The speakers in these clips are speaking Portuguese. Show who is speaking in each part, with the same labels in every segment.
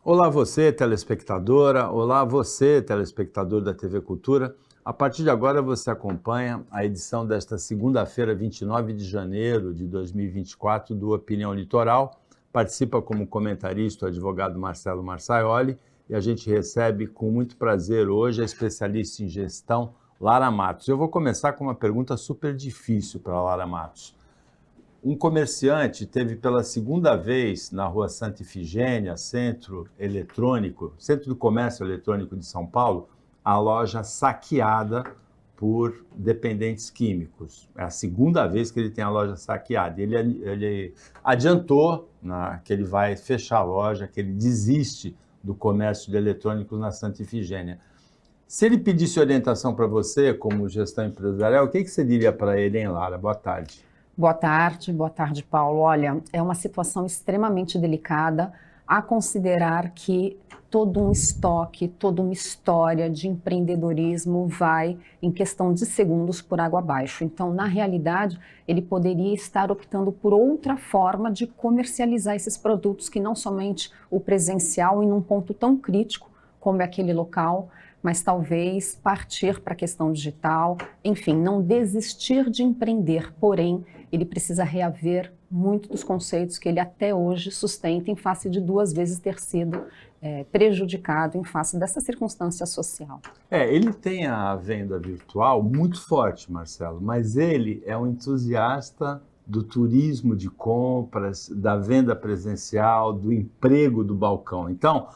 Speaker 1: Olá você, telespectadora, olá você, telespectador da TV Cultura. A partir de agora você acompanha a edição desta segunda-feira, 29 de janeiro de 2024, do Opinião Litoral. Participa como comentarista o advogado Marcelo Marçaioli e a gente recebe com muito prazer hoje a especialista em gestão, Lara Matos. Eu vou começar com uma pergunta super difícil para a Lara Matos. Um comerciante teve pela segunda vez na rua Santa Ifigênia, centro do comércio eletrônico de São Paulo, a loja saqueada por dependentes químicos. É a segunda vez que ele tem a loja saqueada. Ele adiantou que ele vai fechar a loja, que ele desiste do comércio de eletrônicos na Santa Ifigênia. Se ele pedisse orientação para você, como gestão empresarial, o que você diria para ele, hein, Lara? Boa tarde.
Speaker 2: Boa tarde, Paulo. Olha, é uma situação extremamente delicada a considerar que todo um estoque, toda uma história de empreendedorismo vai, em questão de segundos, por água abaixo. Então, na realidade, ele poderia estar optando por outra forma de comercializar esses produtos, que não somente o presencial em um ponto tão crítico como é aquele local, mas talvez partir para a questão digital, enfim, não desistir de empreender, porém, ele precisa reaver muito dos conceitos que ele até hoje sustenta em face de duas vezes ter sido prejudicado em face dessa circunstância social.
Speaker 1: Ele tem a venda virtual muito forte, Marcelo, mas ele é um entusiasta do turismo de compras, da venda presencial, do emprego do balcão. Então,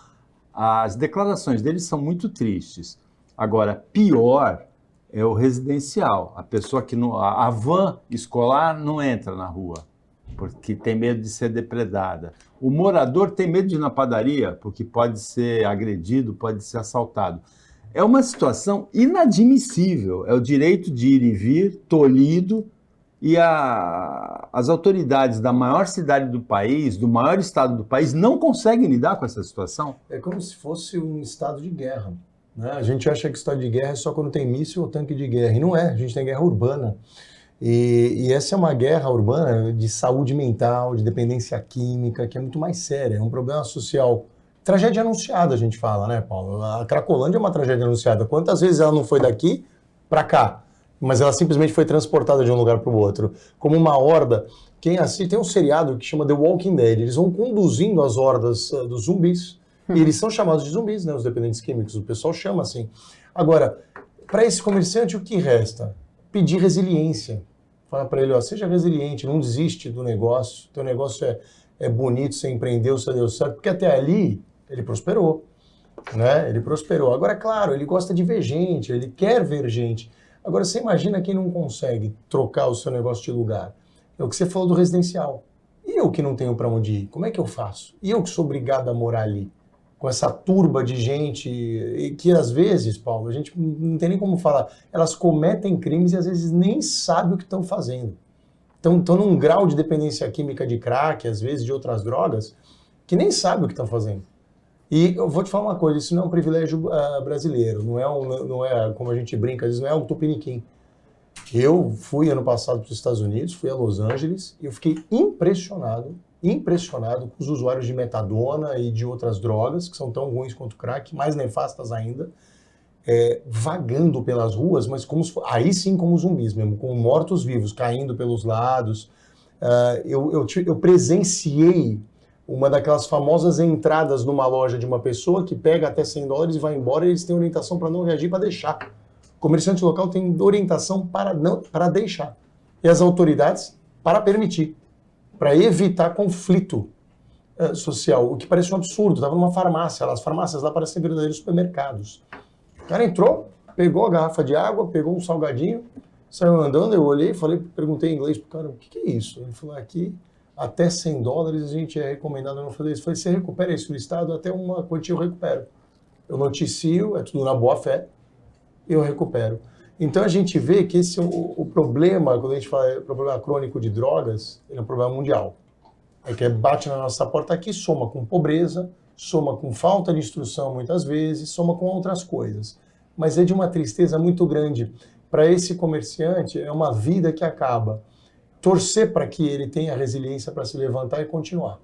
Speaker 1: as declarações dele são muito tristes. Agora, pior é o residencial. A pessoa que a van escolar não entra na rua, porque tem medo de ser depredada. O morador tem medo de ir na padaria, porque pode ser agredido, pode ser assaltado. É uma situação inadmissível. É o direito de ir e vir tolhido, e as autoridades da maior cidade do país, do maior estado do país, não conseguem lidar com essa situação?
Speaker 3: É como se fosse um estado de guerra, né? A gente acha que estado de guerra é só quando tem míssil ou tanque de guerra, e não é, a gente tem guerra urbana. E essa é uma guerra urbana de saúde mental, de dependência química, que é muito mais séria, é um problema social. Tragédia anunciada, a gente fala, né, Paulo? A Cracolândia é uma tragédia anunciada. Quantas vezes ela não foi daqui para cá? Mas ela simplesmente foi transportada de um lugar para o outro, como uma horda. Quem assiste, tem um seriado que chama The Walking Dead, eles vão conduzindo as hordas dos zumbis, e eles são chamados de zumbis, né, os dependentes químicos, o pessoal chama assim. Agora, para esse comerciante, o que resta? Pedir resiliência. Fala para ele, seja resiliente, não desiste do negócio, teu negócio é bonito, você empreendeu, você deu certo, porque até ali ele prosperou, né? Ele prosperou. Agora, é claro, ele gosta de ver gente, ele quer ver gente. Agora, você imagina quem não consegue trocar o seu negócio de lugar. É o que você falou do residencial. E eu que não tenho para onde ir, como é que eu faço? E eu que sou obrigado a morar ali, com essa turba de gente, e que às vezes, Paulo, a gente não tem nem como falar, elas cometem crimes e às vezes nem sabem o que estão fazendo. Estão num grau de dependência química de crack, às vezes de outras drogas, que nem sabem o que estão fazendo. E eu vou te falar uma coisa, isso não é um privilégio brasileiro, não é, como a gente brinca, às vezes não é algo tupiniquim. Eu fui ano passado para os Estados Unidos, fui a Los Angeles, e eu fiquei impressionado com os usuários de metadona e de outras drogas, que são tão ruins quanto crack, mais nefastas ainda, vagando pelas ruas, mas aí sim como zumbis mesmo, como mortos-vivos, caindo pelos lados. Eu presenciei uma daquelas famosas entradas numa loja de uma pessoa que pega até $100 e vai embora, e eles têm orientação para não reagir, para deixar. O comerciante local tem orientação para deixar. E as autoridades para permitir, para evitar conflito social, o que parece um absurdo. Estava numa farmácia, as farmácias lá parecem verdadeiros supermercados. O cara entrou, pegou a garrafa de água, pegou um salgadinho, saiu andando, eu olhei, perguntei em inglês pro cara, o que é isso? Ele falou, aqui até $100 a gente é recomendado não fazer isso. Eu falei, você recupera isso no estado? Até uma quantia eu recupero. Eu noticio, é tudo na boa fé, eu recupero. Então a gente vê que esse é o problema, quando a gente fala problema crônico de drogas, ele é um problema mundial. É que bate na nossa porta aqui, soma com pobreza, soma com falta de instrução muitas vezes, soma com outras coisas. Mas é de uma tristeza muito grande. Para esse comerciante, é uma vida que acaba. Torcer para que ele tenha resiliência para se levantar e continuar.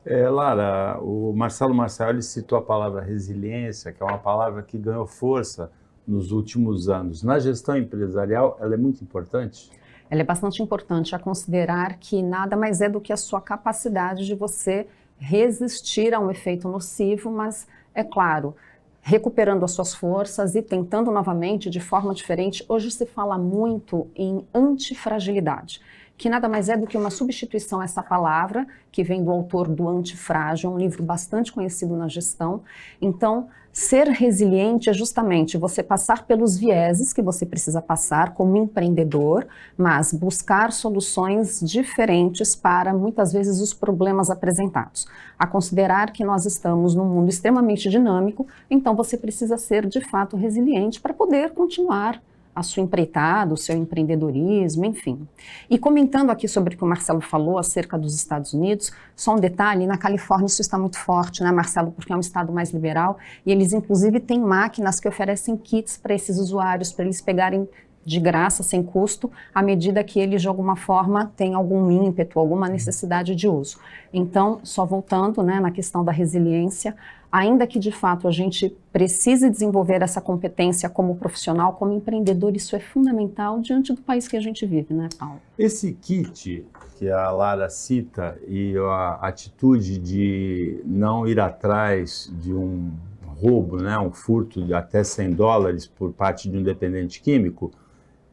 Speaker 1: Lara, o Marcelo Marcioli citou a palavra resiliência, que é uma palavra que ganhou força nos últimos anos. Na gestão empresarial, ela é muito importante?
Speaker 2: Ela é bastante importante a considerar que nada mais é do que a sua capacidade de você resistir a um efeito nocivo, mas, é claro, recuperando as suas forças e tentando novamente de forma diferente. Hoje se fala muito em antifragilidade, que nada mais é do que uma substituição a essa palavra, que vem do autor do Antifrágil, um livro bastante conhecido na gestão. Então, ser resiliente é justamente você passar pelos vieses que você precisa passar como empreendedor, mas buscar soluções diferentes para, muitas vezes, os problemas apresentados. A considerar que nós estamos num mundo extremamente dinâmico, então você precisa ser, de fato, resiliente para poder continuar a sua empreitada, o seu empreendedorismo, enfim. E comentando aqui sobre o que o Marcelo falou acerca dos Estados Unidos, só um detalhe, na Califórnia isso está muito forte, né, Marcelo, porque é um estado mais liberal, e eles inclusive têm máquinas que oferecem kits para esses usuários, para eles pegarem de graça, sem custo, à medida que eles, de alguma forma, têm algum ímpeto, alguma necessidade de uso. Então, só voltando, né, na questão da resiliência, ainda que de fato a gente precise desenvolver essa competência como profissional, como empreendedor, isso é fundamental diante do país que a gente vive, né, Paulo?
Speaker 1: Esse kit que a Lara cita e a atitude de não ir atrás de um roubo, né, um furto de até $100 por parte de um dependente químico,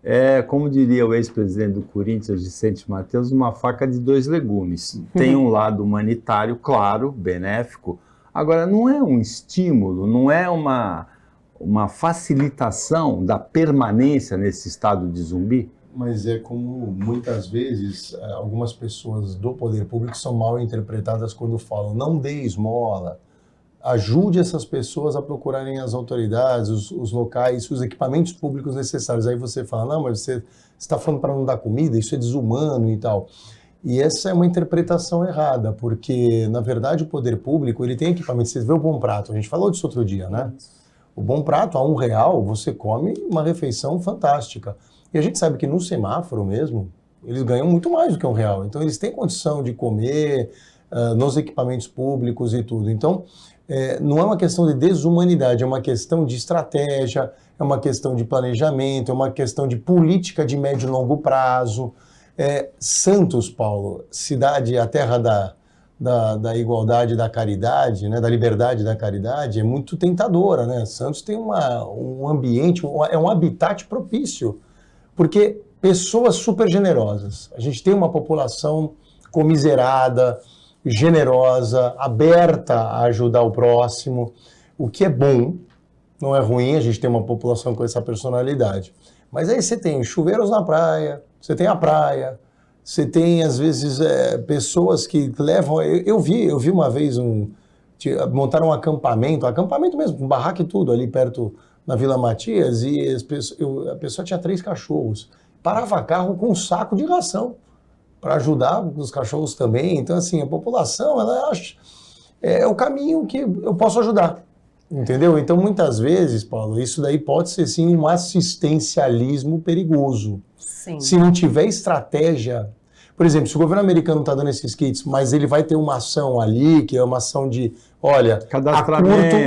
Speaker 1: é, como diria o ex-presidente do Corinthians, Vicente Mateus, uma faca de dois legumes. Tem um lado humanitário, claro, benéfico. Agora, não é um estímulo, não é uma facilitação da permanência nesse estado de zumbi?
Speaker 3: Mas é como muitas vezes algumas pessoas do poder público são mal interpretadas quando falam não dê esmola, ajude essas pessoas a procurarem as autoridades, os locais, os equipamentos públicos necessários. Aí você fala, não, mas você está falando para não dar comida, isso é desumano e tal. E essa é uma interpretação errada, porque, na verdade, o poder público ele tem equipamentos. Você vê o Bom Prato, a gente falou disso outro dia, né? O Bom Prato, a R$1 você come uma refeição fantástica. E a gente sabe que no semáforo mesmo, eles ganham muito mais do que R$1. Então, eles têm condição de comer nos equipamentos públicos e tudo. Então, não é uma questão de desumanidade, é uma questão de estratégia, é uma questão de planejamento, é uma questão de política de médio e longo prazo. Santos, Paulo, cidade, a terra da igualdade e da caridade, né, da liberdade e da caridade, é muito tentadora, né? Santos tem um ambiente, é um habitat propício, porque pessoas super generosas. A gente tem uma população comiserada, generosa, aberta a ajudar o próximo, o que é bom, não é ruim, a gente tem uma população com essa personalidade. Mas aí você tem chuveiros na praia, você tem a praia, você tem, às vezes, pessoas que levam... Eu vi uma vez montaram um acampamento mesmo, com barraca e tudo, ali perto, na Vila Matias, e a pessoa tinha 3 cachorros. Parava carro com um saco de ração, para ajudar os cachorros também. Então, assim, a população, ela acha... É o caminho que eu posso ajudar, entendeu? Então, muitas vezes, Paulo, isso daí pode ser, sim, um assistencialismo perigoso.
Speaker 2: Sim.
Speaker 3: Se não tiver estratégia... Por exemplo, se o governo americano está dando esses kits, mas ele vai ter uma ação ali, que é uma ação de, olha,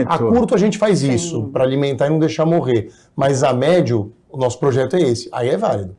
Speaker 3: a curto a gente faz isso, para alimentar e não deixar morrer. Mas a médio, o nosso projeto é esse. Aí é válido.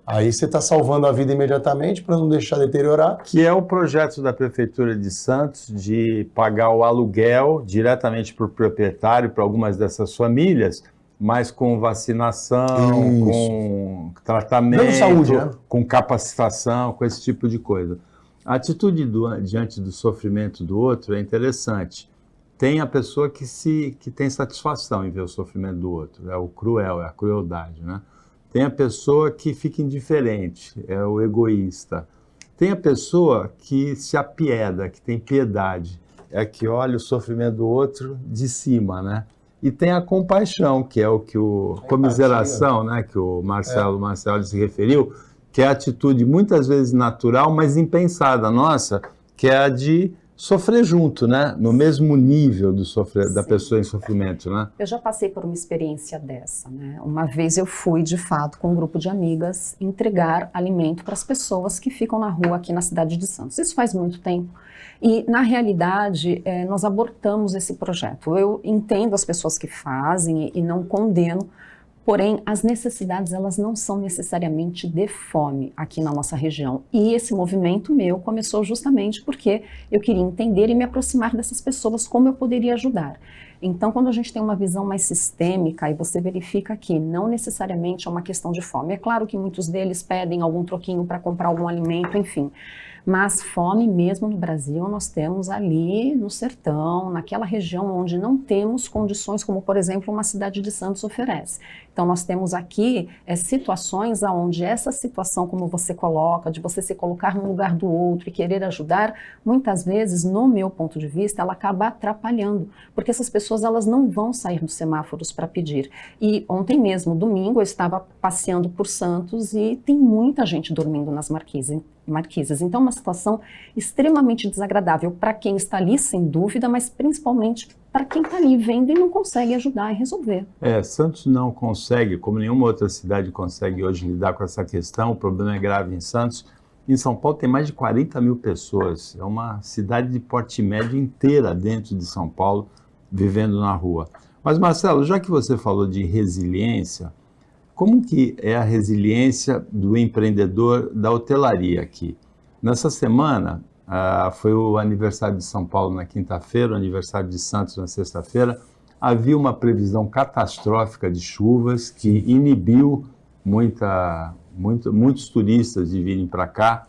Speaker 3: Aí você está salvando a vida imediatamente para não deixar deteriorar.
Speaker 1: Que é o projeto da Prefeitura de Santos de pagar o aluguel diretamente para o proprietário, para algumas dessas famílias, mas com vacinação, com tratamento,
Speaker 3: saúde, né?
Speaker 1: Com capacitação, com esse tipo de coisa. A atitude diante do sofrimento do outro é interessante. Tem a pessoa que tem satisfação em ver o sofrimento do outro, é o cruel, é a crueldade, né? Tem a pessoa que fica indiferente, é o egoísta. Tem a pessoa que se apieda, que tem piedade, é a que olha o sofrimento do outro de cima, né? E tem a compaixão, que é o que comiseração, né, que o Marcelo se referiu, que é a atitude muitas vezes natural, mas impensada nossa, que é a de sofrer junto, né? No mesmo nível da pessoa em sofrimento, né?
Speaker 2: Eu já passei por uma experiência dessa, né? Uma vez eu fui, de fato, com um grupo de amigas, entregar alimento para as pessoas que ficam na rua aqui na cidade de Santos. Isso faz muito tempo. E, na realidade, nós abortamos esse projeto. Eu entendo as pessoas que fazem e não condeno, porém, as necessidades, elas não são necessariamente de fome aqui na nossa região. E esse movimento meu começou justamente porque eu queria entender e me aproximar dessas pessoas, como eu poderia ajudar. Então, quando a gente tem uma visão mais sistêmica e você verifica que não necessariamente é uma questão de fome. É claro que muitos deles pedem algum troquinho para comprar algum alimento, enfim. Mas fome mesmo no Brasil nós temos ali no sertão, naquela região onde não temos condições como, por exemplo, uma cidade de Santos oferece. Então nós temos aqui situações onde essa situação, como você coloca, de você se colocar no lugar do outro e querer ajudar, muitas vezes, no meu ponto de vista, ela acaba atrapalhando, porque essas pessoas elas não vão sair dos semáforos para pedir. E ontem mesmo, domingo, eu estava passeando por Santos e tem muita gente dormindo nas marquises. Então, uma situação extremamente desagradável para quem está ali, sem dúvida, mas principalmente para quem está ali vendo e não consegue ajudar e resolver.
Speaker 1: Santos não consegue, como nenhuma outra cidade consegue hoje lidar com essa questão, o problema é grave em Santos. Em São Paulo tem mais de 40 mil pessoas, é uma cidade de porte médio inteira dentro de São Paulo, vivendo na rua. Mas, Marcelo, já que você falou de resiliência, como que é a resiliência do empreendedor da hotelaria aqui? Nessa semana, foi o aniversário de São Paulo na quinta-feira, o aniversário de Santos na sexta-feira. Havia uma previsão catastrófica de chuvas que inibiu muitos turistas de virem para cá.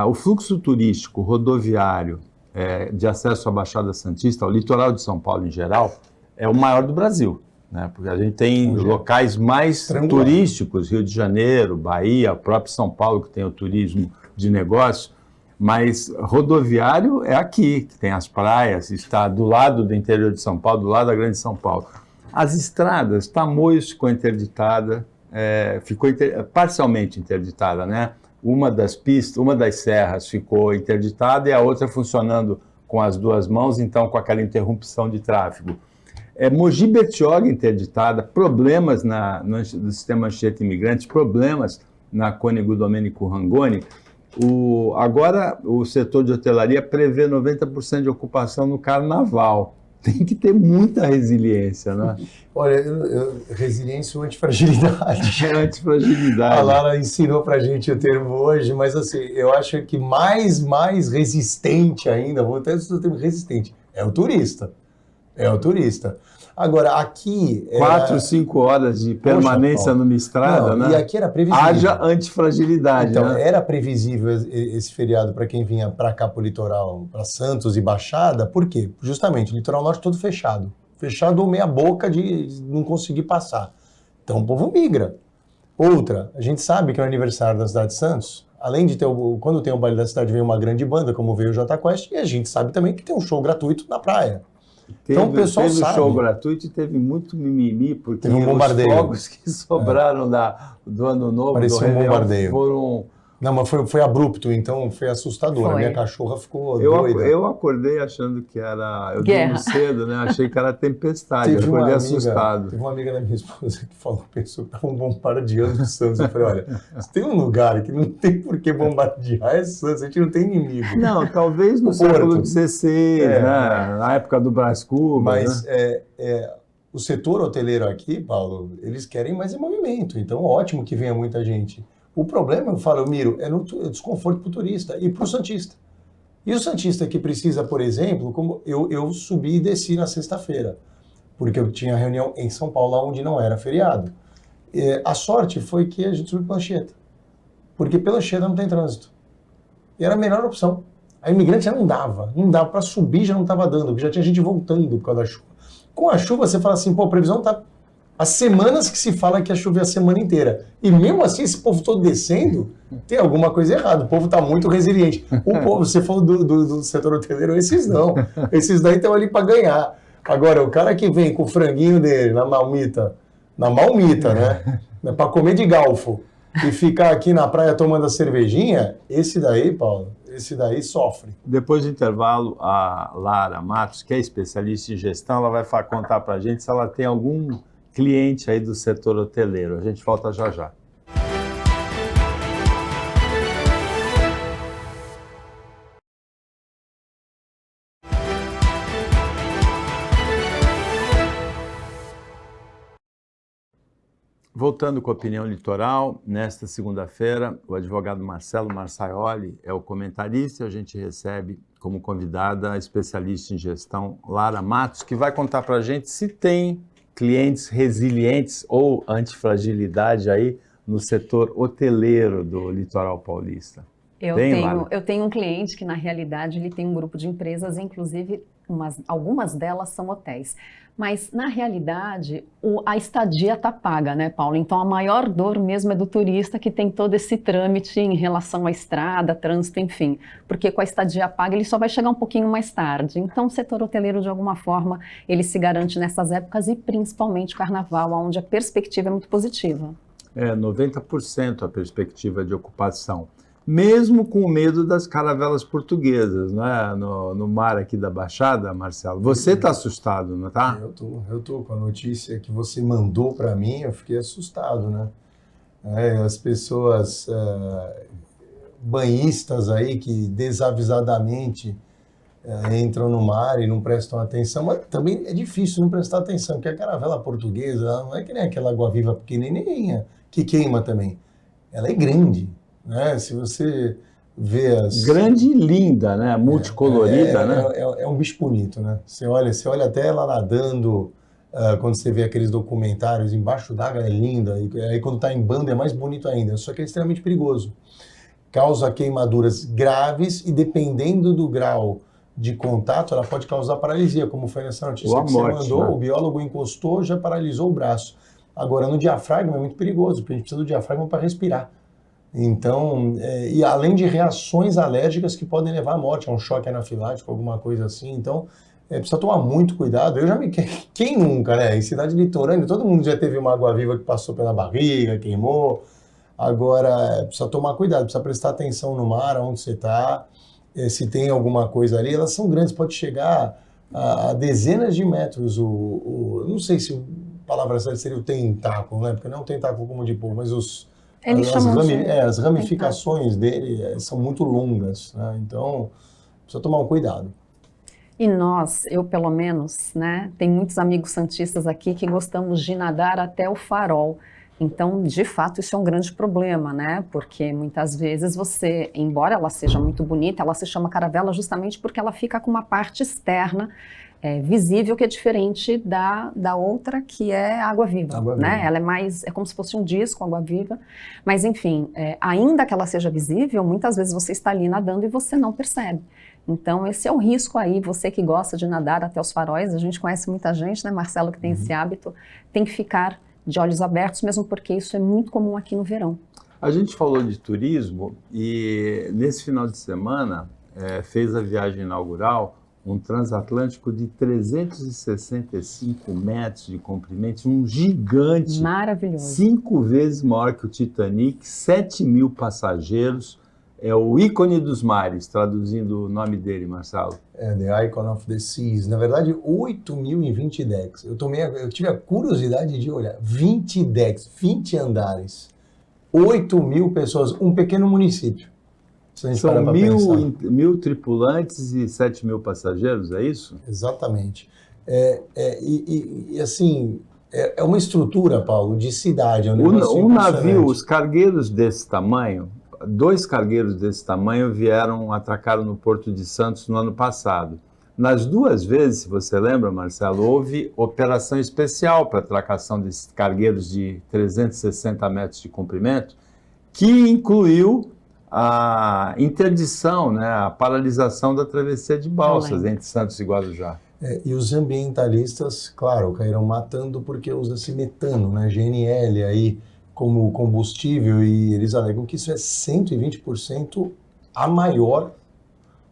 Speaker 1: O fluxo turístico rodoviário de acesso à Baixada Santista, ao litoral de São Paulo em geral, é o maior do Brasil. Né? Porque a gente tem locais mais turísticos, Rio de Janeiro, Bahia, o próprio São Paulo, que tem o turismo de negócio, mas rodoviário é aqui, que tem as praias, está do lado do interior de São Paulo, do lado da Grande São Paulo. As estradas, Tamoios ficou interditada, parcialmente interditada, né? Uma das pistas, uma das serras ficou interditada e a outra funcionando com as duas mãos, então com aquela interrupção de tráfego. Mogi Bertioga interditada, problemas no sistema Anchieta Imigrantes, problemas na Cônego Domênico Rangoni. Agora o setor de hotelaria prevê 90% de ocupação no carnaval. Tem que ter muita resiliência, né?
Speaker 3: Olha, resiliência ou antifragilidade.
Speaker 1: Antifragilidade.
Speaker 3: A Lara ensinou pra gente o termo hoje, mas assim, eu acho que mais resistente ainda, vou até usar o termo resistente, é o turista. Agora, aqui...
Speaker 1: 4, 5 horas de permanência numa estrada, né?
Speaker 3: E aqui era previsível.
Speaker 1: Haja antifragilidade,
Speaker 3: então,
Speaker 1: né?
Speaker 3: Era previsível esse feriado para quem vinha para cá, para o litoral, para Santos e Baixada. Por quê? Justamente, o litoral norte todo fechado. Fechado ou meia boca de não conseguir passar. Então, o povo migra. Outra, a gente sabe que é o aniversário da cidade de Santos, além de ter, quando tem o baile da cidade, vem uma grande banda, como veio o Jota Quest, e a gente sabe também que tem um show gratuito na praia. Então o pessoal sabe.
Speaker 1: Teve show gratuito e teve muito mimimi, porque
Speaker 3: teve um bombardeio.
Speaker 1: Os fogos que sobraram do Ano Novo,
Speaker 3: parecia um bombardeio.
Speaker 1: Foram...
Speaker 3: Não, mas foi abrupto, então foi assustador. A minha cachorra ficou doida.
Speaker 1: Eu acordei achando que era... Eu durmo cedo, né? Achei que era tempestade. Eu acordei assustado.
Speaker 3: Teve uma amiga da minha esposa que pensou que estava bombardeando Santos. Eu falei, olha, se tem um lugar que não tem por que bombardear, é Santos. A gente não tem inimigo.
Speaker 1: Não, talvez no século XVI, né? Na época do Brás Cubas.
Speaker 3: Mas o setor hoteleiro aqui, Paulo, eles querem mais movimento. Então, ótimo que venha muita gente. O problema, eu miro, é no desconforto para o turista e para o santista. E o santista que precisa, por exemplo, como eu subi e desci na sexta-feira, porque eu tinha reunião em São Paulo, onde não era feriado. A sorte foi que a gente subiu pela Anchieta, porque pela Anchieta não tem trânsito. E era a melhor opção. A imigrante já não dava para subir, já não estava dando, porque já tinha gente voltando por causa da chuva. Com a chuva, você fala assim, pô, a previsão tá... As semanas que se fala que a chuva é a semana inteira. E mesmo assim, esse povo todo descendo, tem alguma coisa errada. O povo está muito resiliente. O povo, você falou do setor hoteleiro, esses não. Esses daí estão ali para ganhar. Agora, o cara que vem com o franguinho dele na malmita, né? Para comer de galfo e ficar aqui na praia tomando a cervejinha, esse daí, Paulo, esse daí sofre.
Speaker 1: Depois do intervalo, a Lara Matos, que é especialista em gestão, ela vai contar para a gente se ela tem algum cliente aí do setor hoteleiro. A gente volta já já. Voltando com a Opinião Litoral, nesta segunda-feira, o advogado Marcelo Marçaioli é o comentarista e a gente recebe como convidada a especialista em gestão Lara Matos, que vai contar para a gente se tem clientes resilientes ou antifragilidade aí no setor hoteleiro do litoral paulista.
Speaker 2: Eu tenho um cliente que, na realidade, ele tem um grupo de empresas, inclusive algumas delas são hotéis. Mas, na realidade, a estadia está paga, né, Paulo? Então, a maior dor mesmo é do turista que tem todo esse trâmite em relação à estrada, trânsito, enfim. Porque com a estadia paga, ele só vai chegar um pouquinho mais tarde. Então, o setor hoteleiro, de alguma forma, ele se garante nessas épocas e, principalmente, o carnaval, onde a perspectiva é muito positiva.
Speaker 1: 90% a perspectiva de ocupação. Mesmo com o medo das caravelas portuguesas, né? No mar aqui da Baixada, Marcelo. Você está assustado, não está?
Speaker 3: Eu tô com a notícia que você mandou para mim, eu fiquei assustado, né? As pessoas banhistas aí que desavisadamente entram no mar e não prestam atenção, mas também é difícil não prestar atenção, porque a caravela portuguesa ela não é que nem aquela água-viva pequenininha que queima também. Ela é grande. Se você vê as...
Speaker 1: Grande e linda, né? Multicolorida, né?
Speaker 3: É um bicho bonito, né? Você olha até ela nadando, quando você vê aqueles documentários embaixo d'água, é linda. E aí quando está em bando é mais bonito ainda. Só que é extremamente perigoso. Causa queimaduras graves e dependendo do grau de contato, ela pode causar paralisia, como foi nessa notícia que você mandou. Né? O biólogo encostou, já paralisou o braço. Agora, no diafragma é muito perigoso, porque a gente precisa do diafragma para respirar. Então, e além de reações alérgicas que podem levar à morte, a um choque anafilático, alguma coisa assim. Então, precisa tomar muito cuidado. Quem nunca, né? Em cidade litorânea, todo mundo já teve uma água-viva que passou pela barriga, queimou. Agora, precisa tomar cuidado, precisa prestar atenção no mar, onde você está, se tem alguma coisa ali. Elas são grandes, pode chegar a dezenas de metros. Não sei se a palavra certa seria o tentáculo, né? Porque não é um tentáculo como de polvo, mas as ramificações dele são muito longas, né? Então precisa tomar um cuidado.
Speaker 2: E eu pelo menos, né, tem muitos amigos santistas aqui que gostamos de nadar até o farol. Então, de fato, isso é um grande problema, né? Porque muitas vezes você, embora ela seja muito bonita, ela se chama caravela justamente porque ela fica com uma parte externa visível que é diferente da outra, que é água-viva, né? Ela é como se fosse um disco, água-viva, mas enfim, ainda que ela seja visível, muitas vezes você está ali nadando e você não percebe. Então esse é o risco aí, você que gosta de nadar até os faróis, a gente conhece muita gente, né, Marcelo, que tem esse hábito, tem que ficar de olhos abertos, mesmo porque isso é muito comum aqui no verão.
Speaker 1: A gente falou de turismo e nesse final de semana fez a viagem inaugural um transatlântico de 365 metros de comprimento, um gigante.
Speaker 2: Maravilhoso.
Speaker 1: 5 vezes maior que o Titanic, 7.000 passageiros. É o ícone dos mares, traduzindo o nome dele, Marcelo.
Speaker 3: The Icon of the Seas. Na verdade, 8.020 decks. Eu tive a curiosidade de olhar. 20 decks, 20 andares. 8.000 pessoas, um pequeno município.
Speaker 1: São 1.000 tripulantes e 7.000 passageiros, é isso?
Speaker 3: Exatamente. Assim, é uma estrutura, Paulo, de cidade.
Speaker 1: Um navio, os cargueiros desse tamanho, 2 cargueiros desse tamanho atracaram no Porto de Santos no ano passado. Nas 2 vezes, se você lembra, Marcelo, houve operação especial para atracação desses cargueiros de 360 metros de comprimento, que incluiu a interdição, né, a paralisação da travessia de balsas entre Santos e Guarujá.
Speaker 3: E os ambientalistas, claro, caíram matando porque usa-se metano, né, GNL aí como combustível, e eles alegam que isso é 120% a maior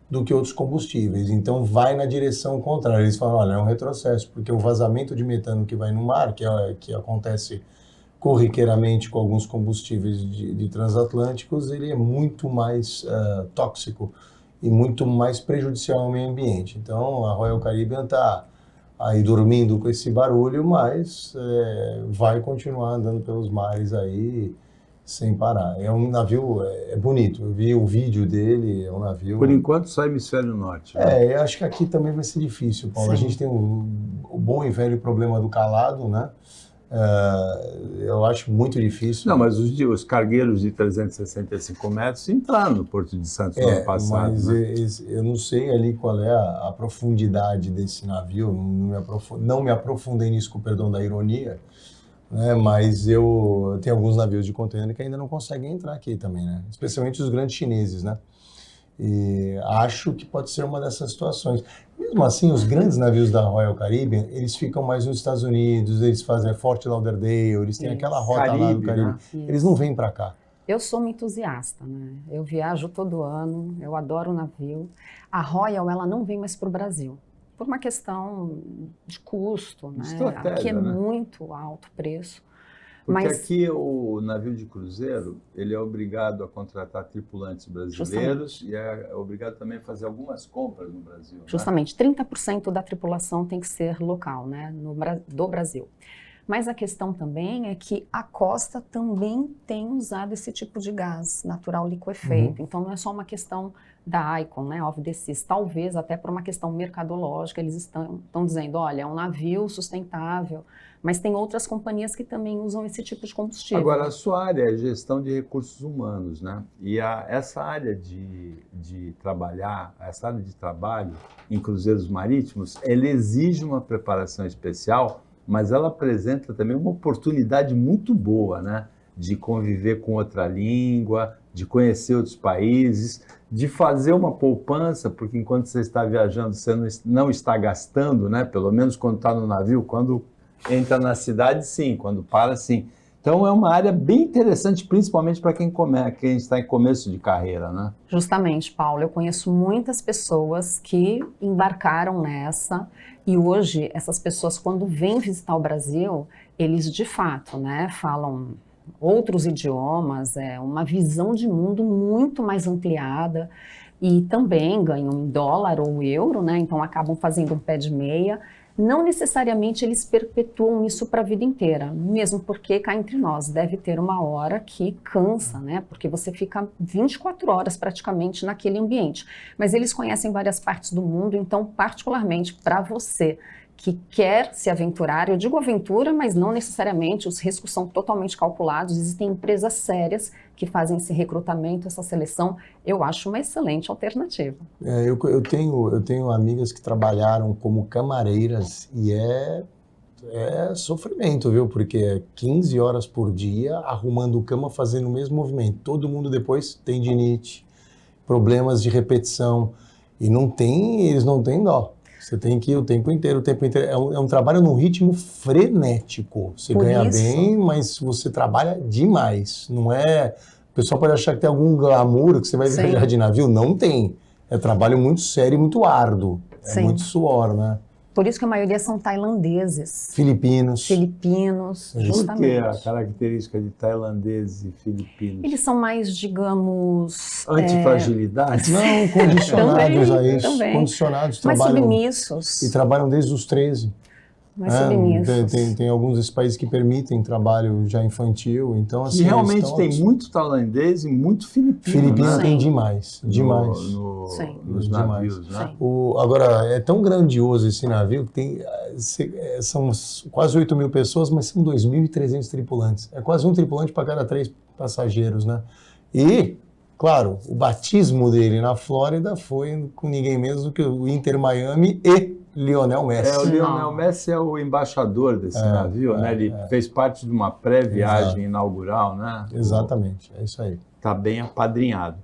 Speaker 3: do que outros combustíveis. Então vai na direção contrária. Eles falam, olha, é um retrocesso, porque o vazamento de metano que vai no mar, que acontece corriqueiramente com alguns combustíveis de transatlânticos, ele é muito mais tóxico e muito mais prejudicial ao meio ambiente. Então, a Royal Caribbean está aí dormindo com esse barulho, mas vai continuar andando pelos mares aí sem parar. É um navio bonito, eu vi o vídeo dele, é um navio...
Speaker 1: Por enquanto, só hemisfério norte. Né?
Speaker 3: Eu acho que aqui também vai ser difícil, Paulo.
Speaker 2: Sim.
Speaker 3: A gente tem o bom e velho problema do calado, né? Eu acho muito difícil.
Speaker 1: Não, mas os cargueiros de 365 metros entraram no Porto de Santos no ano passado.
Speaker 3: Mas
Speaker 1: né?
Speaker 3: eu não sei ali qual é a profundidade desse navio, não me aprofundei nisso, com o perdão da ironia, né? Mas eu tenho alguns navios de contêiner que ainda não conseguem entrar aqui também, né? Especialmente os grandes chineses, né? E acho que pode ser uma dessas situações. Mesmo assim, os grandes navios da Royal Caribbean, eles ficam mais nos Estados Unidos, eles fazem Fort Lauderdale, eles têm aquela rota
Speaker 1: Caribe,
Speaker 3: lá do Caribe.
Speaker 1: né?
Speaker 3: Eles não vêm para cá.
Speaker 2: Eu sou uma entusiasta, né? Eu viajo todo ano, eu adoro o navio. A Royal, ela não vem mais para o Brasil, por uma questão de custo, né?
Speaker 1: Estratégia,
Speaker 2: Aqui é
Speaker 1: né?
Speaker 2: muito alto o preço.
Speaker 1: Porque
Speaker 2: Mas,
Speaker 1: aqui o navio de cruzeiro, ele é obrigado a contratar tripulantes brasileiros e é obrigado também a fazer algumas compras no Brasil.
Speaker 2: justamente, 30% da tripulação tem que ser local, né? Do Brasil. Mas a questão também é que a costa também tem usado esse tipo de gás natural liquefeito. Então não é só uma questão da Icon, né, of the Seas. Talvez até por uma questão mercadológica eles estão dizendo, olha, é um navio sustentável, mas tem outras companhias que também usam esse tipo de combustível.
Speaker 1: Agora, a sua área é gestão de recursos humanos, né? E essa área de trabalhar, essa área de trabalho em cruzeiros marítimos, ela exige uma preparação especial, mas ela apresenta também uma oportunidade muito boa, né? De conviver com outra língua, de conhecer outros países, de fazer uma poupança, porque enquanto você está viajando, você não está gastando, né? Pelo menos quando está no navio, quando entra na cidade, sim, quando para, sim. Então é uma área bem interessante, principalmente para quem está em começo de carreira, né?
Speaker 2: Justamente, Paulo, eu conheço muitas pessoas que embarcaram nessa e hoje essas pessoas, quando vêm visitar o Brasil, eles de fato, né, falam outros idiomas, uma visão de mundo muito mais ampliada e também ganham em dólar ou euro, né, então acabam fazendo um pé de meia. Não necessariamente eles perpetuam isso para a vida inteira, mesmo porque cá entre nós deve ter uma hora que cansa, né? Porque você fica 24 horas praticamente naquele ambiente. Mas eles conhecem várias partes do mundo, então particularmente para você que quer se aventurar, eu digo aventura, mas não necessariamente, os riscos são totalmente calculados, existem empresas sérias que fazem esse recrutamento, essa seleção, eu acho uma excelente alternativa.
Speaker 3: Eu tenho amigas que trabalharam como camareiras e é sofrimento, viu? Porque é 15 horas por dia arrumando cama, fazendo o mesmo movimento. Todo mundo depois tem tendinite, problemas de repetição e eles não têm dó. Você tem que ir o tempo inteiro. É um trabalho num ritmo frenético. Você ganha bem, mas você trabalha demais. Não é... O pessoal pode achar que tem algum glamour que você vai viajar de navio. Não tem. É trabalho muito sério e muito árduo. É muito suor, né?
Speaker 2: Por isso que a maioria são tailandeses.
Speaker 3: Filipinos,
Speaker 2: justamente.
Speaker 1: Por que a característica de tailandeses e filipinos?
Speaker 2: Eles são mais, digamos...
Speaker 1: Antifragilidade?
Speaker 3: Não, condicionados a isso.
Speaker 2: Também.
Speaker 3: Condicionados.
Speaker 2: Mais submissos.
Speaker 3: E trabalham desde os 13.
Speaker 2: Mais submissos.
Speaker 3: Tem alguns desses países que permitem trabalho já infantil, então assim...
Speaker 1: E realmente tem muito tailandês e muito filipino,
Speaker 3: Filipino
Speaker 1: né?
Speaker 3: tem demais.
Speaker 1: Nos navios, né?
Speaker 3: Agora, é tão grandioso esse navio que são quase 8 mil pessoas, mas são 2.300 tripulantes. É quase um tripulante para cada 3 passageiros, né? E, claro, o batismo dele na Flórida foi com ninguém menos do que o Inter Miami e Lionel Messi.
Speaker 1: O Lionel Messi é o embaixador desse navio, né? Ele fez parte de uma pré-viagem inaugural, né?
Speaker 3: Exatamente, é isso aí.
Speaker 1: Está bem apadrinhado.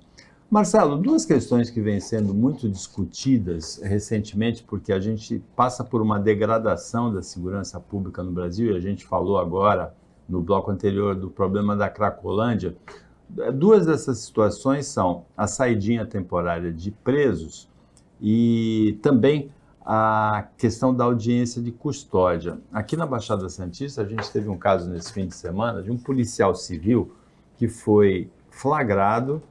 Speaker 1: Marcelo, 2 questões que vêm sendo muito discutidas recentemente, porque a gente passa por uma degradação da segurança pública no Brasil, e a gente falou agora, no bloco anterior, do problema da Cracolândia. 2 dessas situações são a saidinha temporária de presos e também a questão da audiência de custódia. Aqui na Baixada Santista, a gente teve um caso nesse fim de semana de um policial civil que foi flagrado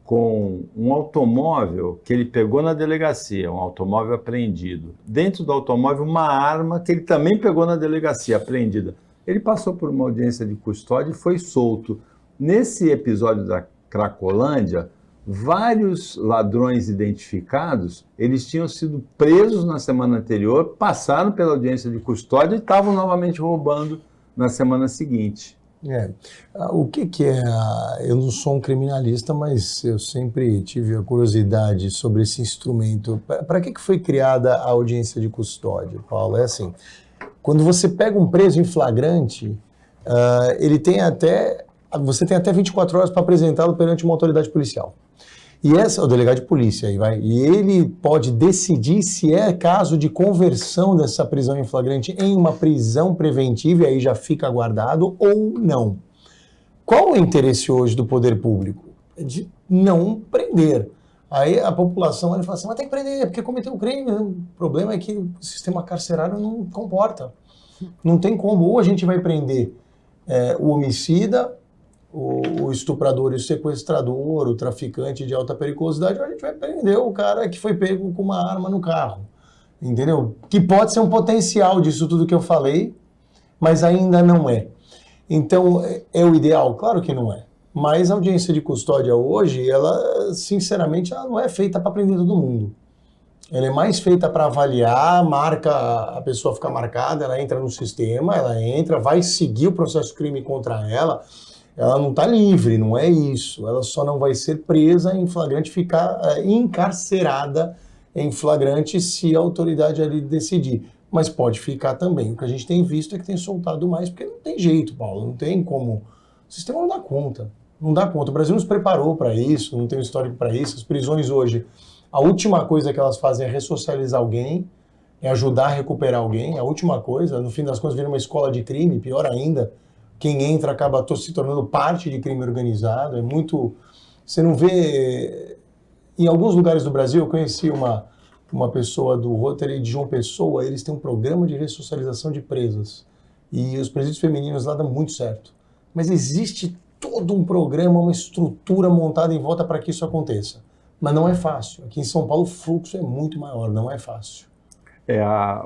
Speaker 1: com um automóvel que ele pegou na delegacia, um automóvel apreendido. Dentro do automóvel, uma arma que ele também pegou na delegacia, apreendida. Ele passou por uma audiência de custódia e foi solto. Nesse episódio da Cracolândia, vários ladrões identificados, eles tinham sido presos na semana anterior, passaram pela audiência de custódia e estavam novamente roubando na semana seguinte.
Speaker 3: O que é? Eu não sou um criminalista, mas eu sempre tive a curiosidade sobre esse instrumento. Para que foi criada a audiência de custódia, Paulo? É assim, quando você pega um preso em flagrante, você tem até 24 horas para apresentá-lo perante uma autoridade policial. E o delegado de polícia, e ele pode decidir se é caso de conversão dessa prisão em flagrante em uma prisão preventiva, e aí já fica guardado, ou não. Qual o interesse hoje do poder público? De não prender. Aí a população fala assim, mas tem que prender, porque cometeu um crime. O problema é que o sistema carcerário não comporta. Não tem como. Ou a gente vai prender o homicida, o estuprador e o sequestrador, o traficante de alta periculosidade, a gente vai prender o cara que foi pego com uma arma no carro, entendeu? Que pode ser um potencial disso tudo que eu falei, mas ainda não é. Então, é o ideal? Claro que não é. Mas a audiência de custódia hoje, ela, sinceramente, ela não é feita para prender todo mundo. Ela é mais feita para avaliar, a pessoa fica marcada, ela entra no sistema, ela entra, vai seguir o processo crime contra ela não está livre, não é isso. Ela só não vai ser presa em flagrante, ficar encarcerada em flagrante se a autoridade ali decidir. Mas pode ficar também. O que a gente tem visto é que tem soltado mais, porque não tem jeito, Paulo, não tem como. O sistema não dá conta. Não dá conta. O Brasil nos preparou para isso, não tem um histórico para isso. As prisões hoje, a última coisa que elas fazem é ressocializar alguém, é ajudar a recuperar alguém. A última coisa, no fim das contas, vira uma escola de crime, pior ainda. Quem entra acaba se tornando parte de crime organizado. É muito... Você não vê... Em alguns lugares do Brasil, eu conheci uma pessoa do Rotary de João Pessoa, eles têm um programa de ressocialização de presas. E os presídios femininos lá dão muito certo. Mas existe todo um programa, uma estrutura montada em volta para que isso aconteça. Mas não é fácil. Aqui em São Paulo o fluxo é muito maior, não é fácil.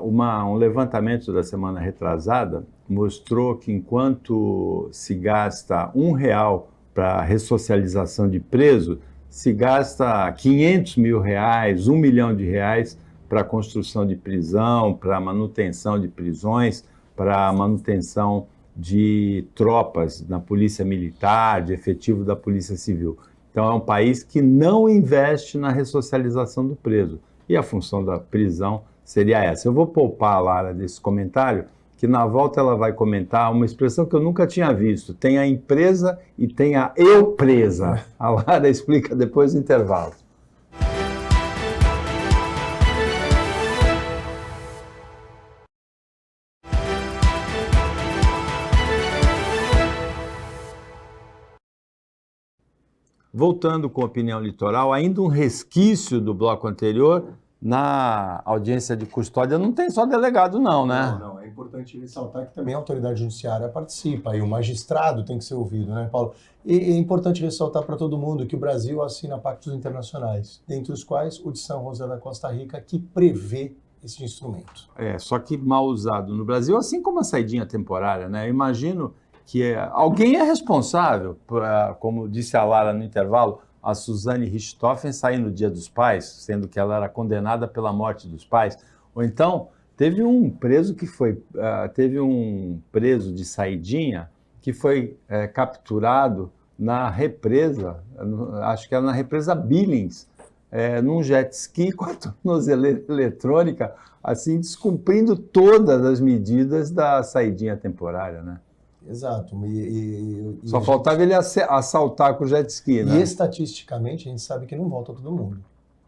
Speaker 1: Um levantamento da semana retrasada mostrou que enquanto se gasta R$1 para ressocialização de preso, se gasta R$500 mil, R$1 milhão para construção de prisão, para manutenção de prisões, para manutenção de tropas na polícia militar, de efetivo da polícia civil. Então é um país que não investe na ressocialização do preso. E a função da prisão seria essa. Eu vou poupar a Lara desse comentário, que na volta ela vai comentar uma expressão que eu nunca tinha visto. Tem a empresa e tem a eu presa. A Lara explica depois do intervalo. Voltando com a opinião litoral, ainda um resquício do bloco anterior. Na audiência de custódia não tem só delegado não, né?
Speaker 3: Não. É importante ressaltar que também a autoridade judiciária participa e o magistrado tem que ser ouvido, né, Paulo? E é importante ressaltar para todo mundo que o Brasil assina pactos internacionais, dentre os quais o de São José da Costa Rica, que prevê esse instrumento.
Speaker 1: Só que mal usado no Brasil, assim como a saidinha temporária, né? Eu imagino que alguém é responsável, como disse a Lara no intervalo, a Suzane Richthofen sair no Dia dos Pais, sendo que ela era condenada pela morte dos pais. Ou então, teve um preso de saidinha que foi capturado na represa, acho que era na represa Billings, num jet ski com a tornozeleira eletrônica, assim, descumprindo todas as medidas da saidinha temporária, né?
Speaker 3: Exato.
Speaker 1: Só faltava ele assaltar com o jet ski, né?
Speaker 3: E estatisticamente a gente sabe que não volta todo mundo.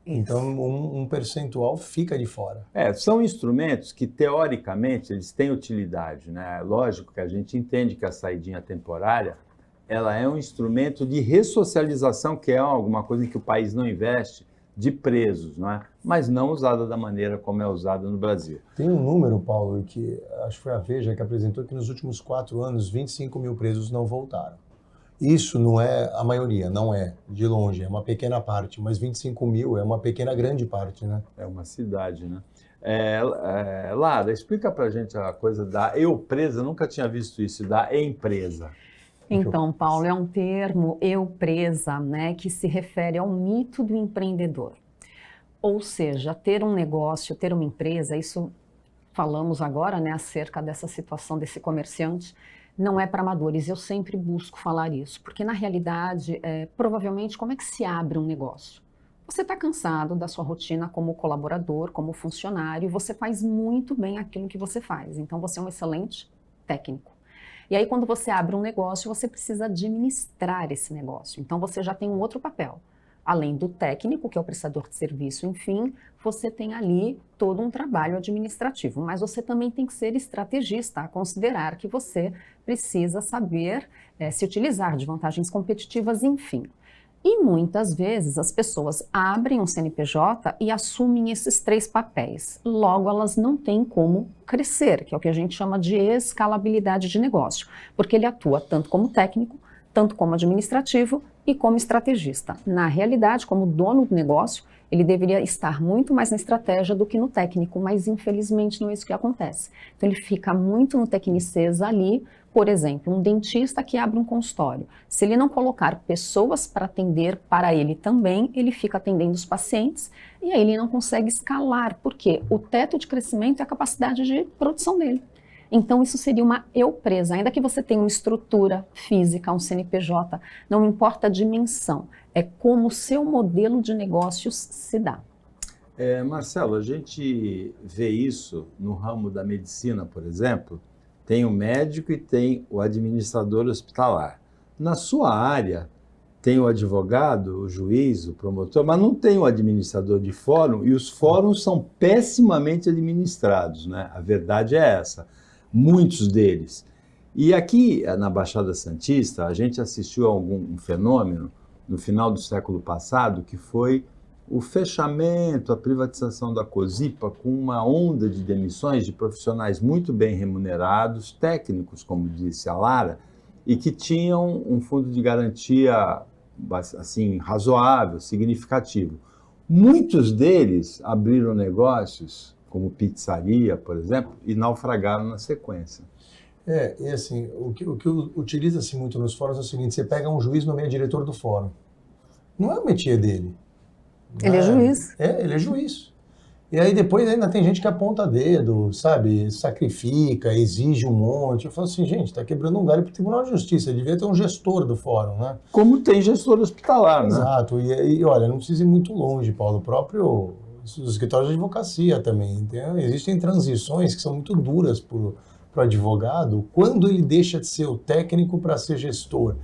Speaker 3: Isso. Então um percentual fica de fora.
Speaker 1: São instrumentos que teoricamente eles têm utilidade, né? Lógico que a gente entende que a saidinha temporária ela é um instrumento de ressocialização, que é alguma coisa em que o país não investe, de presos, não é? Mas não usada da maneira como é usada no Brasil.
Speaker 3: Tem um número, Paulo, que acho que foi a Veja que apresentou que nos últimos 4 anos, 25 mil presos não voltaram. Isso não é a maioria, não é, de longe, é uma pequena parte, mas 25 mil é uma pequena grande parte, né?
Speaker 1: É uma cidade, né? Lara, explica pra gente a coisa da eu presa, nunca tinha visto isso, da empresa.
Speaker 2: Então, Paulo, é um termo eu presa, né, que se refere ao mito do empreendedor. Ou seja, ter um negócio, ter uma empresa, isso falamos agora, né, acerca dessa situação desse comerciante, não é para amadores. Eu sempre busco falar isso, porque na realidade, provavelmente, como é que se abre um negócio? Você está cansado da sua rotina como colaborador, como funcionário, e você faz muito bem aquilo que você faz. Então, você é um excelente técnico. E aí, quando você abre um negócio, você precisa administrar esse negócio. Então, você já tem um outro papel. Além do técnico, que é o prestador de serviço, enfim, você tem ali todo um trabalho administrativo. Mas você também tem que ser estrategista, a considerar que você precisa saber se utilizar de vantagens competitivas, enfim. E muitas vezes as pessoas abrem um CNPJ e assumem esses 3 papéis. Logo, elas não têm como crescer, que é o que a gente chama de escalabilidade de negócio, porque ele atua tanto como técnico, tanto como administrativo e como estrategista. Na realidade, como dono do negócio, ele deveria estar muito mais na estratégia do que no técnico, mas infelizmente não é isso que acontece. Então ele fica muito no tecnicês ali. Por exemplo, um dentista que abre um consultório. Se ele não colocar pessoas para atender para ele também, ele fica atendendo os pacientes e aí ele não consegue escalar, porque o teto de crescimento é a capacidade de produção dele. Então isso seria uma eu presa, ainda que você tenha uma estrutura física, um CNPJ, não importa a dimensão, é como o seu modelo de negócios se dá.
Speaker 1: Marcelo, a gente vê isso no ramo da medicina, por exemplo. Tem o médico e tem o administrador hospitalar. Na sua área, tem o advogado, o juiz, o promotor, mas não tem o administrador de fórum, e os fóruns são pessimamente administrados, né? A verdade é essa, muitos deles. E aqui, na Baixada Santista, a gente assistiu a um fenômeno no final do século passado, que foi o fechamento, a privatização da Cosipa, com uma onda de demissões de profissionais muito bem remunerados, técnicos, como disse a Lara, e que tinham um fundo de garantia assim, razoável, significativo. Muitos deles abriram negócios, como pizzaria, por exemplo, e naufragaram na sequência.
Speaker 3: E assim, o que utiliza-se muito nos fóruns é o seguinte: você pega um juiz, nomeia diretor do fórum. Não é o métier dele.
Speaker 2: Ele é juiz.
Speaker 3: Ele é juiz. E aí depois ainda tem gente que aponta dedo, sabe, sacrifica, exige um monte. Eu falo assim, gente, tá quebrando um galho pro Tribunal de Justiça, devia ter um gestor do fórum, né?
Speaker 1: Como tem gestor hospitalar, né?
Speaker 3: Exato, e olha, não precisa ir muito longe, Paulo, o próprio os escritórios de advocacia também. Existem transições que são muito duras para o advogado, quando ele deixa de ser o técnico para ser gestor.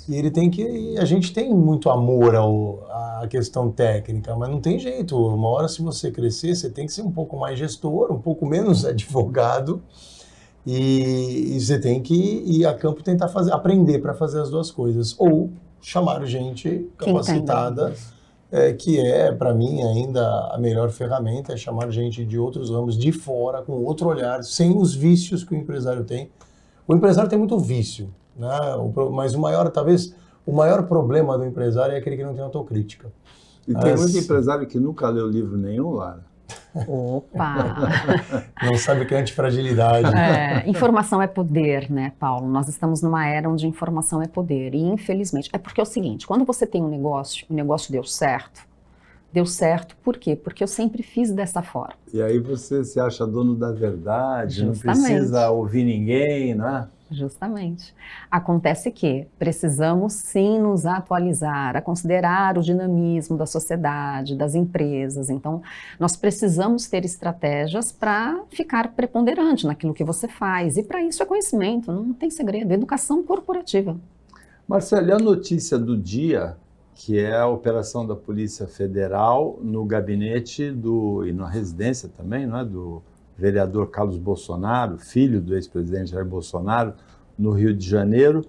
Speaker 3: E ele tem que. A gente tem muito amor à questão técnica, mas não tem jeito. Uma hora, se você crescer, você tem que ser um pouco mais gestor, um pouco menos advogado, e você tem que ir a campo tentar aprender para fazer as duas coisas. Ou chamar gente capacitada, que para mim, ainda a melhor ferramenta é chamar gente de outros ramos de fora, com outro olhar, sem os vícios que o empresário tem. O empresário tem muito vício. Né? Mas talvez o maior problema do empresário é aquele que não tem autocrítica.
Speaker 1: E tem muito empresário que nunca leu livro nenhum, Lara.
Speaker 2: Opa!
Speaker 3: Não sabe o que é antifragilidade.
Speaker 2: Informação é poder, né, Paulo? Nós estamos numa era onde informação é poder. E infelizmente, porque é o seguinte, quando você tem um negócio deu certo. Deu certo, por quê? Porque eu sempre fiz dessa forma.
Speaker 1: E aí você se acha dono da verdade,
Speaker 2: Justamente.
Speaker 1: Não precisa ouvir ninguém, não é?
Speaker 2: Justamente. Acontece que precisamos sim nos atualizar, a considerar o dinamismo da sociedade, das empresas. Então, nós precisamos ter estratégias para ficar preponderante naquilo que você faz. E para isso é conhecimento, não tem segredo, educação corporativa.
Speaker 1: Marcelo, e a notícia do dia, que é a operação da Polícia Federal no gabinete e na residência também, não é, do vereador Carlos Bolsonaro, filho do ex-presidente Jair Bolsonaro, no Rio de Janeiro.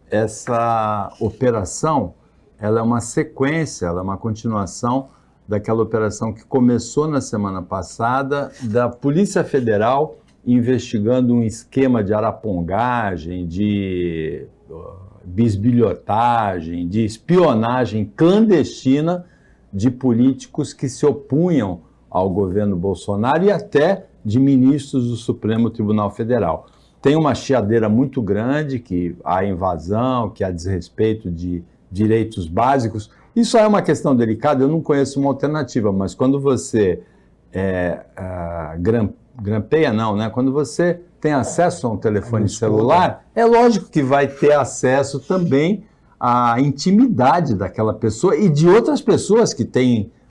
Speaker 1: Essa operação, ela é uma sequência, ela é uma continuação daquela operação que começou na semana passada, da Polícia Federal investigando um esquema de arapongagem, de bisbilhotagem, de espionagem clandestina de políticos que se opunham ao governo Bolsonaro e até de ministros do Supremo Tribunal Federal. Tem uma chiadeira muito grande, que há invasão, que há desrespeito de direitos básicos. Isso é uma questão delicada, eu não conheço uma alternativa, mas quando você grampeia não, né? Quando você tem acesso a um telefone celular, é lógico que vai ter acesso também à intimidade daquela pessoa e de outras pessoas que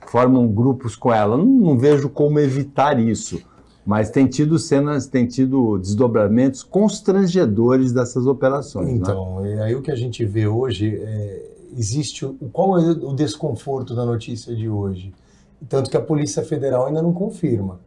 Speaker 1: formam grupos com ela. Não vejo como evitar isso, mas tem tido desdobramentos constrangedores dessas operações.
Speaker 3: Então, né? Aí o que a gente vê hoje, qual é o desconforto da notícia de hoje? Tanto que a Polícia Federal ainda não confirma.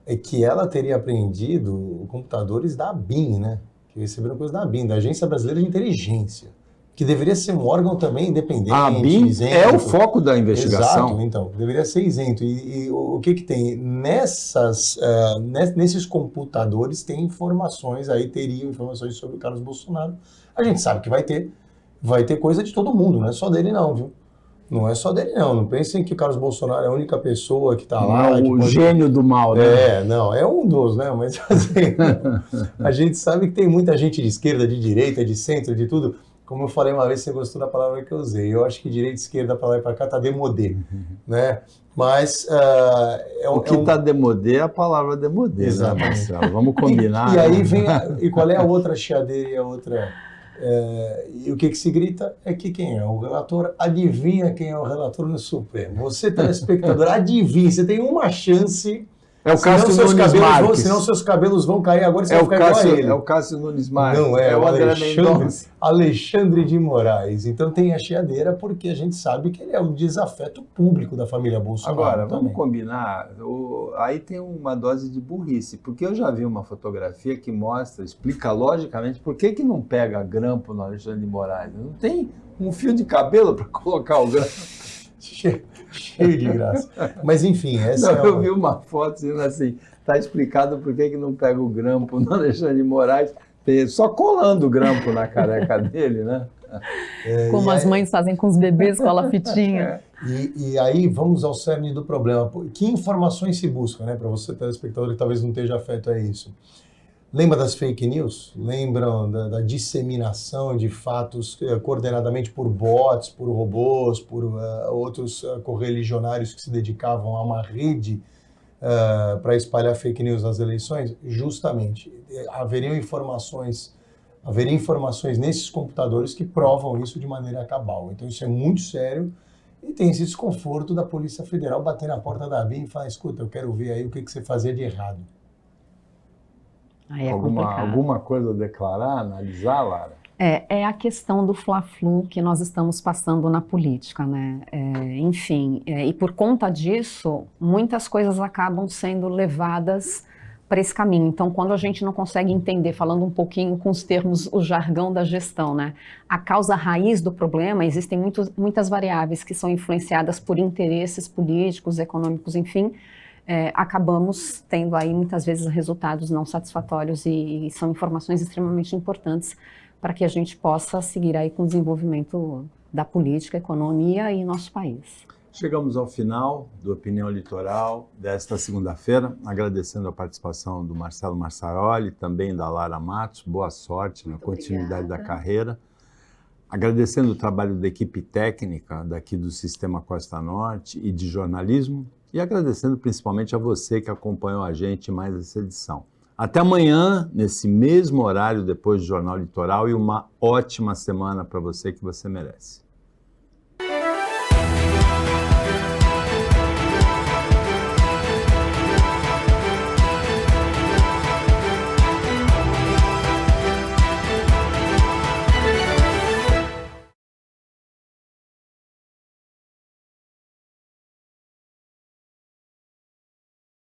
Speaker 3: É que ela teria apreendido computadores da ABIN, né? Que receberam coisa da ABIN, da Agência Brasileira de Inteligência, que deveria ser um órgão também independente.
Speaker 1: A ABIN
Speaker 3: isento.
Speaker 1: É o foco da investigação.
Speaker 3: Exato, então, deveria ser isento. E o que tem? Nesses computadores tem informações, teriam informações sobre o Carlos Bolsonaro. A gente sabe que vai ter coisa de todo mundo, não é só dele não, viu? Não é só dele, não. Não pensem que o Carlos Bolsonaro é a única pessoa que está lá.
Speaker 1: O gênio do mal, né?
Speaker 3: Não, é um dos, né? Mas assim, a gente sabe que tem muita gente de esquerda, de direita, de centro, de tudo. Como eu falei uma vez, você gostou da palavra que eu usei. Eu acho que direita e esquerda, para lá e para cá, está demodé, né? Mas...
Speaker 1: o que está demodé é a palavra demodé, né, Marcelo? Vamos combinar.
Speaker 3: E aí vem... E qual é a outra chiadeira e a outra... e o que se grita é que quem é o relator, adivinha quem é o relator no Supremo. Você, telespectador, adivinha, você tem uma chance.
Speaker 1: É o Cássio Nunes Marques.
Speaker 3: Senão seus cabelos vão cair agora e você vai ficar igual a ele.
Speaker 1: É o Cássio Nunes Marques.
Speaker 3: Não, é o André Mendonça. Alexandre de Moraes. Então tem a chiadeira porque a gente sabe que ele é um desafeto público da família Bolsonaro.
Speaker 1: Agora, vamos combinar, aí tem uma dose de burrice, porque eu já vi uma fotografia que explica logicamente por que não pega grampo no Alexandre de Moraes. Não tem um fio de cabelo para colocar o grampo.
Speaker 3: Cheio de graça. Mas enfim,
Speaker 1: eu vi uma foto dizendo assim, está explicado por que não pega o grampo no Alexandre de Moraes, só colando o grampo na careca dele, né?
Speaker 2: Como as mães fazem com os bebês, com a fitinha.
Speaker 3: E aí vamos ao cerne do problema. Que informações se buscam, né? Para você, telespectador, que talvez não esteja afeto a isso. Lembra das fake news? Lembram da disseminação de fatos coordenadamente por bots, por robôs, por outros correligionários que se dedicavam a uma rede para espalhar fake news nas eleições? Justamente, haveriam informações nesses computadores que provam isso de maneira cabal. Então isso é muito sério e tem esse desconforto da Polícia Federal bater na porta da ABIN e falar, escuta, eu quero ver aí o que você fazia de errado.
Speaker 2: Aí
Speaker 1: alguma coisa a declarar, analisar, Lara?
Speaker 2: É a questão do fla-flu que nós estamos passando na política, né? Enfim, e por conta disso, muitas coisas acabam sendo levadas para esse caminho. Então, quando a gente não consegue entender, falando um pouquinho com os termos, o jargão da gestão, né? A causa raiz do problema, existem muitas variáveis que são influenciadas por interesses políticos, econômicos, enfim, acabamos tendo aí muitas vezes resultados não satisfatórios e são informações extremamente importantes para que a gente possa seguir aí com o desenvolvimento da política, economia e nosso país.
Speaker 1: Chegamos ao final do Opinião Litoral desta segunda-feira, agradecendo a participação do Marcelo Massaroli, também da Lara Matos, boa sorte na continuidade da carreira. Agradecendo o trabalho da equipe técnica daqui do Sistema Costa Norte e de jornalismo, e agradecendo principalmente a você que acompanhou a gente em mais essa edição. Até amanhã, nesse mesmo horário, depois do Jornal Litoral, e uma ótima semana para você que você merece.